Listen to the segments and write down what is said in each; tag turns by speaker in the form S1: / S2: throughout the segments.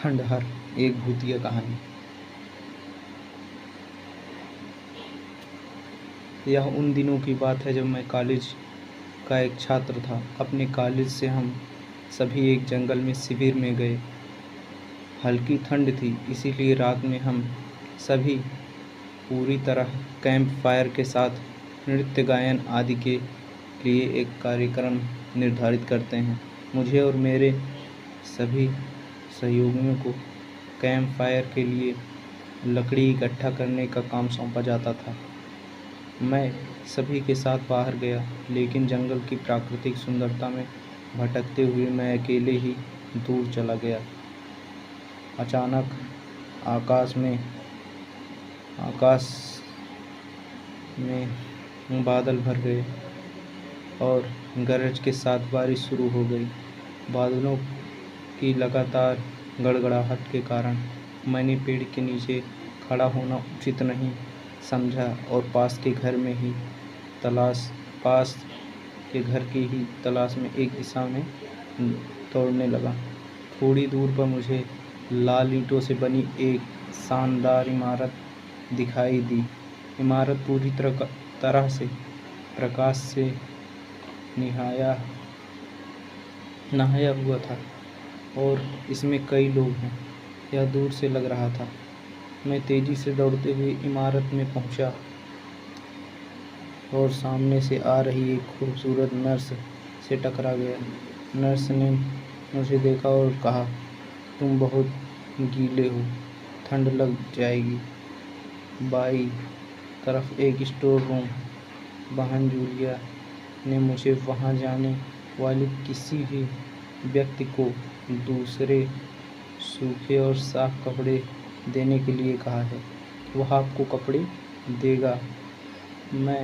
S1: खंडहर, एक भूतिया कहानी। यह उन दिनों की बात है जब मैं कॉलेज का एक छात्र था। अपने कॉलेज से हम सभी एक जंगल में शिविर में गए। हल्की ठंड थी, इसीलिए रात में हम सभी पूरी तरह कैंप फायर के साथ नृत्य गायन आदि के लिए एक कार्यक्रम निर्धारित करते हैं। मुझे और मेरे सभी सहयोगियों को कैंप फायर के लिए लकड़ी इकट्ठा करने का काम सौंपा जाता था। मैं सभी के साथ बाहर गया, लेकिन जंगल की प्राकृतिक सुंदरता में भटकते हुए मैं अकेले ही दूर चला गया। अचानक आकाश में बादल भर गए और गरज के साथ बारिश शुरू हो गई। बादलों की लगातार गड़गड़ाहट के कारण मैंने पेड़ के नीचे खड़ा होना उचित नहीं समझा और पास के घर की ही तलाश में एक दिशा में दौड़ने लगा। थोड़ी दूर पर मुझे लाल ईंटों से बनी एक शानदार इमारत दिखाई दी। इमारत पूरी तरह से प्रकाश से नहाया हुआ था और इसमें कई लोग हैं, यह दूर से लग रहा था। मैं तेजी से दौड़ते हुए इमारत में पहुंचा और सामने से आ रही एक खूबसूरत नर्स से टकरा गया। नर्स ने मुझे देखा और कहा, तुम बहुत गीले हो, ठंड लग जाएगी। बाईं तरफ एक स्टोर रूम। बहन जूलिया ने मुझे वहां जाने वाले किसी भी व्यक्ति को दूसरे सूखे और साफ कपड़े देने के लिए कहा है। वह आपको कपड़े देगा। मैं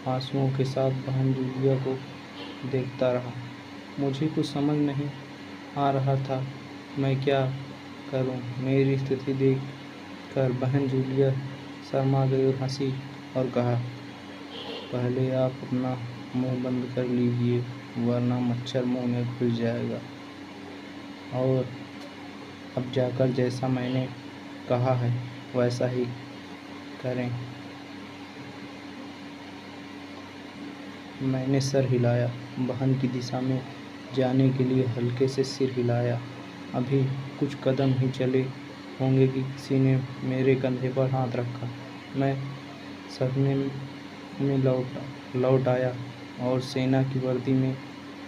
S1: आंसुओं के साथ बहन जूलिया को देखता रहा। मुझे कुछ समझ नहीं आ रहा था, मैं क्या करूं। मेरी स्थिति देख कर बहन जूलिया शर्मा गई और हंसी और कहा, पहले आप अपना मुंह बंद कर लीजिए, वरना मच्छर मुंह में घुस जाएगा। और अब जाकर जैसा मैंने कहा है वैसा ही करें। मैंने सर हिलाया, बहन की दिशा में जाने के लिए हल्के से सिर हिलाया। अभी कुछ कदम ही चले होंगे कि किसी ने मेरे कंधे पर हाथ रखा। मैं सपने में लौट आया और सेना की वर्दी में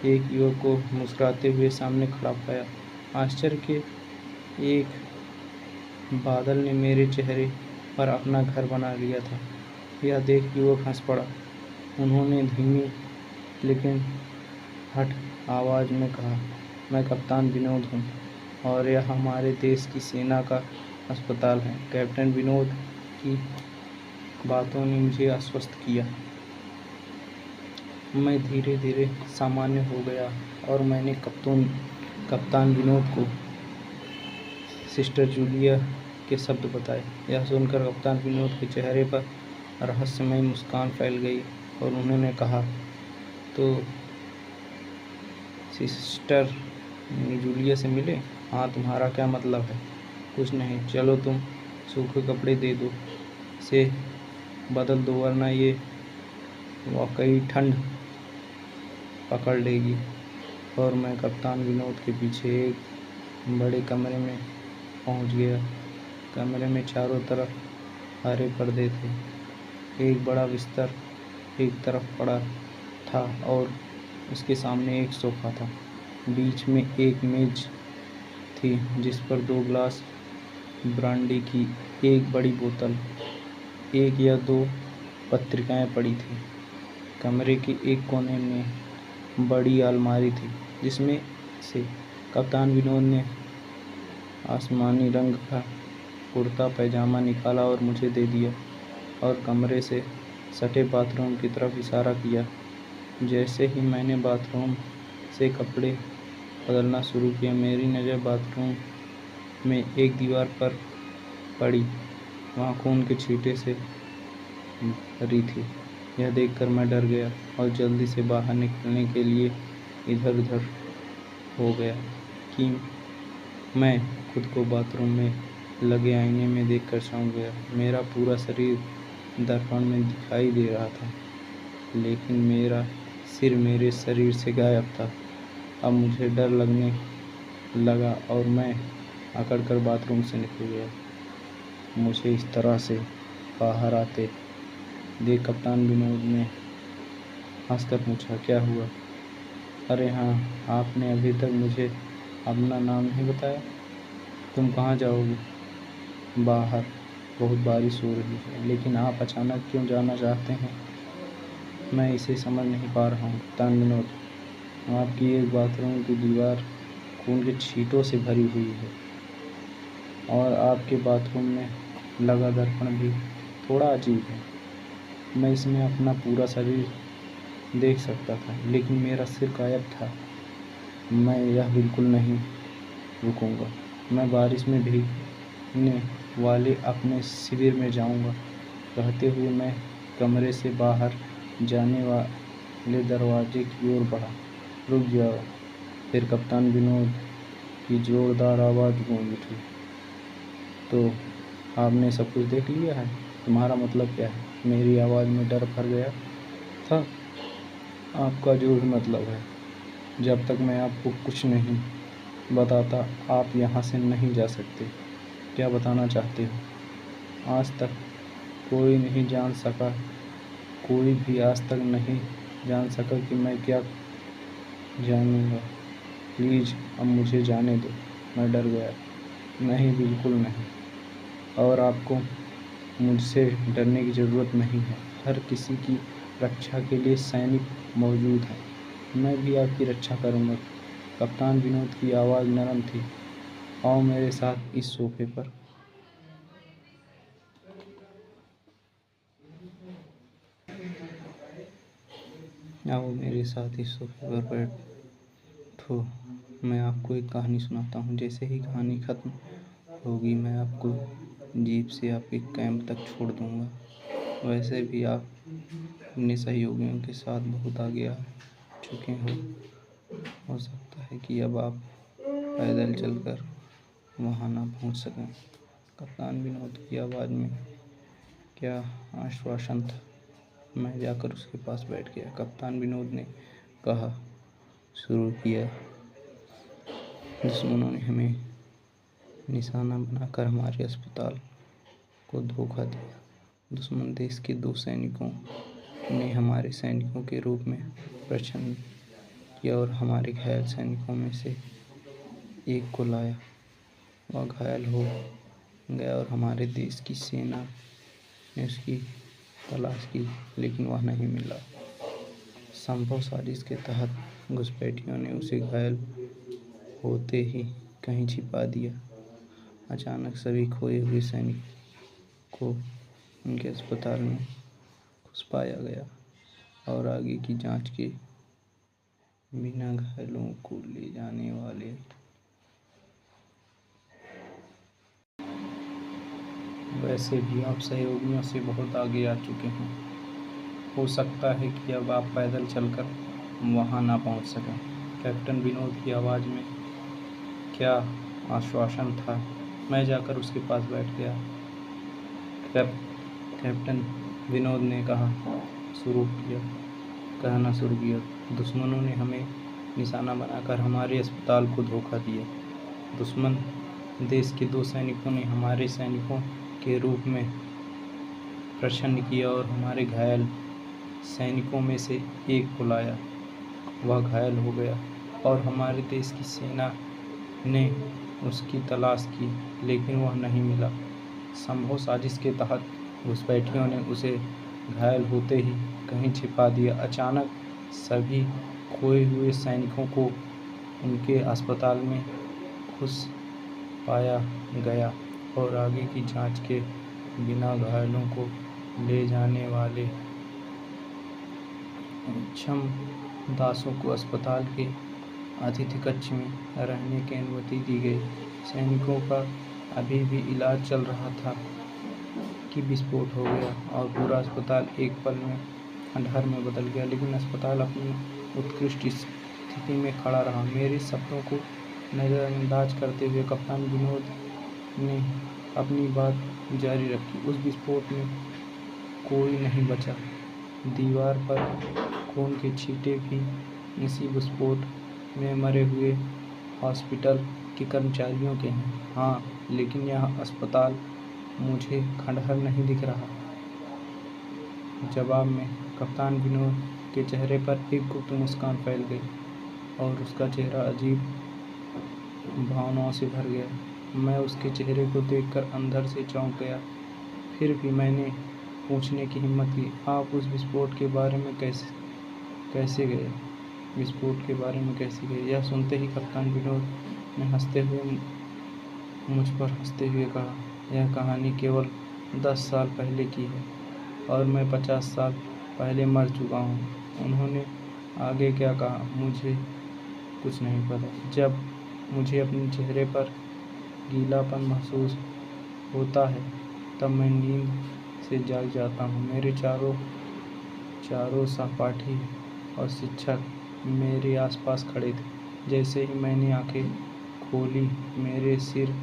S1: एक युवक को मुस्कुराते हुए सामने खड़ा पाया। आश्चर्य के एक बादल ने मेरे चेहरे पर अपना घर बना लिया था। यह देख युवक हंस पड़ा। उन्होंने धीमी लेकिन हठ आवाज़ में कहा, मैं कप्तान विनोद हूँ और यह हमारे देश की सेना का अस्पताल है। कैप्टन विनोद की बातों ने मुझे आश्वस्त किया। मैं धीरे धीरे सामान्य हो गया और मैंने कप्तान विनोद को सिस्टर जूलिया के शब्द बताए। यह सुनकर कप्तान विनोद के चेहरे पर रहस्यमय मुस्कान फैल गई और उन्होंने कहा, तो सिस्टर जूलिया से मिले? हाँ, तुम्हारा क्या मतलब है? कुछ नहीं, चलो तुम सूखे कपड़े दे दो, इसे बदल दो, वरना ये वाकई ठंड पकड़ लेगी। और मैं कप्तान विनोद के पीछे एक बड़े कमरे में पहुंच गया। कमरे में चारों तरफ हरे पर्दे थे। एक बड़ा बिस्तर एक तरफ पड़ा था और उसके सामने एक सोफा था। बीच में एक मेज थी जिस पर 2 गिलास ब्रांडी की एक बड़ी बोतल, 1 या 2 पत्रिकाएं पड़ी थी। कमरे के एक कोने में बड़ी अलमारी थी जिसमें से कप्तान विनोद ने आसमानी रंग का कुर्ता पैजामा निकाला और मुझे दे दिया और कमरे से सटे बाथरूम की तरफ इशारा किया। जैसे ही मैंने बाथरूम से कपड़े बदलना शुरू किया, मेरी नज़र बाथरूम में एक दीवार पर पड़ी। वहाँ खून के छींटे से भरी थी। यह देखकर मैं डर गया और जल्दी से बाहर निकलने के लिए इधर उधर हो गया कि मैं खुद को बाथरूम में लगे आईने में देखकर चौंक गया। मेरा पूरा शरीर दर्पण में दिखाई दे रहा था, लेकिन मेरा सिर मेरे शरीर से गायब था। अब मुझे डर लगने लगा और मैं अकड़कर बाथरूम से निकल गया। मुझे इस तरह से बाहर आते देख कप्तान विनोद ने हंसकर पूछा, क्या हुआ? अरे हाँ, आपने अभी तक मुझे अपना नाम नहीं बताया। तुम कहाँ जाओगे? बाहर बहुत बारिश हो रही है, लेकिन आप अचानक क्यों जाना चाहते हैं? मैं इसे समझ नहीं पा रहा हूँ कप्तान विनोद। आपकी एक बाथरूम की दीवार खून के छींटों से भरी हुई है और आपके बाथरूम में लगा दर्पण भी थोड़ा अजीब है। मैं इसमें अपना पूरा शरीर देख सकता था, लेकिन मेरा सिर गायब था। मैं यह बिल्कुल नहीं रुकूंगा। मैं बारिश में भीगने वाले अपने शिविर में जाऊंगा। कहते हुए मैं कमरे से बाहर जाने वाले दरवाजे की ओर बढ़ा। रुक जाओ! फिर कप्तान विनोद की जोरदार आवाज़ गूंज उठी। तो आपने सब कुछ देख लिया है? तुम्हारा मतलब क्या है? मेरी आवाज़ में डर भर गया था। आपका जो भी मतलब है, जब तक मैं आपको कुछ नहीं बताता आप यहाँ से नहीं जा सकते। क्या बताना चाहते हो? आज तक कोई नहीं जान सका, कोई भी आज तक नहीं जान सका कि मैं क्या जानूँगा। प्लीज़ अब मुझे जाने दो। मैं डर गया। नहीं, बिल्कुल नहीं। और आपको मुझसे डरने की ज़रूरत नहीं है। हर किसी की रक्षा के लिए सैनिक मौजूद हैं। मैं भी आपकी रक्षा करूँगा। कप्तान विनोद की आवाज़ नरम थी। आओ मेरे साथ इस सोफे पर। आओ मेरे साथ इस सोफे पर बैठो। मैं आपको एक कहानी सुनाता हूँ। जैसे ही कहानी ख़त्म होगी, मैं आपको जीप से आपके कैंप तक छोड़ दूँगा। वैसे भी आप अपने सहयोगियों के साथ बहुत आगे आ चुके हो सकता है कि अब आप पैदल चलकर वहाँ ना पहुँच सकें। कप्तान विनोद की आवाज़ में क्या आश्वासन था। मैं जाकर उसके पास बैठ गया। कप्तान विनोद ने कहा शुरू किया, दुश्मनों ने हमें निशाना बनाकर हमारे अस्पताल को धोखा दिया। दुश्मन देश के 2 सैनिकों ने हमारे सैनिकों के रूप में प्रचंड किया और हमारे घायल सैनिकों में से एक को लाया। वह घायल हो गया और हमारे देश की सेना ने उसकी तलाश की, लेकिन वह नहीं मिला। संभव साजिश के तहत घुसपैठियों ने उसे घायल होते ही कहीं छिपा दिया। अचानक सभी खोए हुए सैनिक को उनके अस्पताल में घुस पाया गया और आगे की जांच के बिना घायलों को ले जाने वाले वैसे भी आप सहयोगियों से बहुत आगे आ चुके हैं। हो सकता है कि अब आप पैदल चलकर वहां ना पहुंच सकें। कैप्टन विनोद की आवाज़ में क्या आश्वासन था। मैं जाकर उसके पास बैठ गया। कैप्टन विनोद ने कहना शुरू किया, दुश्मनों ने हमें निशाना बनाकर हमारे अस्पताल को धोखा दिया। दुश्मन देश के 2 सैनिकों ने हमारे सैनिकों के रूप में प्रचंड किया और हमारे घायल सैनिकों में से एक को लाया। वह घायल हो गया और हमारे देश की सेना ने उसकी तलाश की, लेकिन वह नहीं मिला। संभव साजिश के तहत घुसपैठियों ने उसे घायल होते ही कहीं छिपा दिया। अचानक सभी खोए हुए सैनिकों को उनके अस्पताल में घुस पाया गया और आगे की जांच के बिना घायलों को ले जाने वाले क्षम दासों को अस्पताल के अतिथि कक्ष में रहने की अनुमति दी गई। सैनिकों का अभी भी इलाज चल रहा था कि विस्फोट हो गया और पूरा अस्पताल एक पल में खंडहर में बदल गया। लेकिन अस्पताल अपनी उत्कृष्ट स्थिति में खड़ा रहा। मेरे सपनों को नज़रअंदाज करते हुए कप्तान विनोद ने अपनी बात जारी रखी। उस विस्फोट में कोई नहीं बचा। दीवार पर खून के छींटे भी इसी विस्फोट में मरे हुए हॉस्पिटल के कर्मचारियों के हैं। हाँ, लेकिन यह अस्पताल मुझे खंडहर नहीं दिख रहा। जवाब में कप्तान विनोद के चेहरे पर एक गुप्त मुस्कान फैल गई और उसका चेहरा अजीब भावनाओं से भर गया। मैं उसके चेहरे को देखकर अंदर से चौंक गया। फिर भी मैंने पूछने की हिम्मत की, आप उस विस्फोट के बारे में कैसे गए? विस्फोट के बारे में कैसे गए? यह सुनते ही कप्तान विनोद ने मुझ पर हंसते हुए कहा, यह कहानी केवल 10 साल पहले की है और मैं 50 साल पहले मर चुका हूँ। उन्होंने आगे क्या कहा मुझे कुछ नहीं पता। जब मुझे अपने चेहरे पर गीलापन महसूस होता है तब मैं नींद से जाग जाता हूँ। मेरे चारों सहपाठी और शिक्षक मेरे आसपास खड़े थे। जैसे ही मैंने आंखें खोली मेरे सिर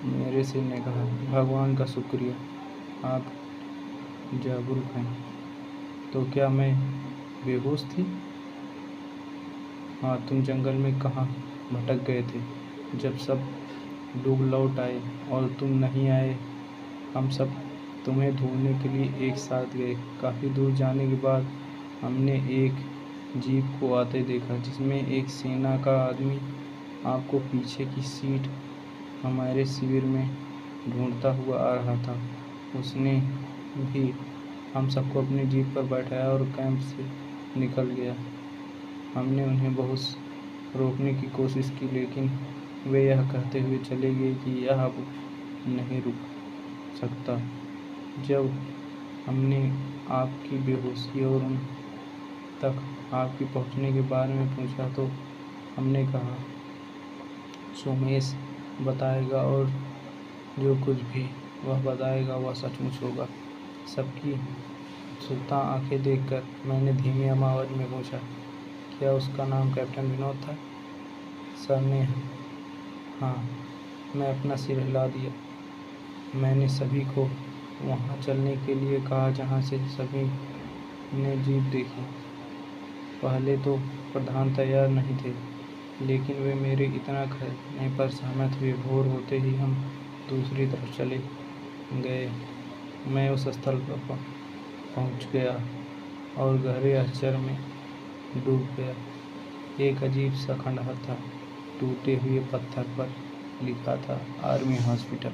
S1: ने कहा, भगवान का शुक्रिया, आप जागरूक हैं। तो क्या मैं बेहोश थी? हाँ, तुम जंगल में कहाँ भटक गए थे जब सब लोग लौट आए और तुम नहीं आए? हम सब तुम्हें ढूंढने के लिए एक साथ गए। काफ़ी दूर जाने के बाद हमने एक जीप को आते देखा जिसमें एक सेना का आदमी आपको पीछे की सीट हमारे शिविर में ढूंढता हुआ आ रहा था। उसने भी हम सबको अपनी जीप पर बैठाया और कैंप से निकल गया। हमने उन्हें बहुत रोकने की कोशिश की लेकिन वे यह कहते हुए चले गए कि यह अब नहीं रुक सकता। जब हमने आपकी बेहोशी और उन तक आपकी पहुंचने के बारे में पूछा तो हमने कहा सोमेश बताएगा और जो कुछ भी वह बताएगा वह सचमुच होगा। सबकी उत्सुकता आंखें देखकर मैंने धीमी आवाज़ में पूछा, क्या उसका नाम कैप्टन विनोद था? सर ने हाँ, मैं अपना सिर हिला दिया। मैंने सभी को वहाँ चलने के लिए कहा जहाँ से सभी ने जीप देखी। पहले तो प्रधान तैयार नहीं थे लेकिन वे मेरे इतना कहने पर सहमत हुए। भोर होते ही हम दूसरी तरफ चले गए। मैं उस स्थल पर पहुँच गया और गहरे आश्चर्य में डूब गया। एक अजीब सा खंडहर था। टूटे हुए पत्थर पर लिखा था आर्मी हॉस्पिटल।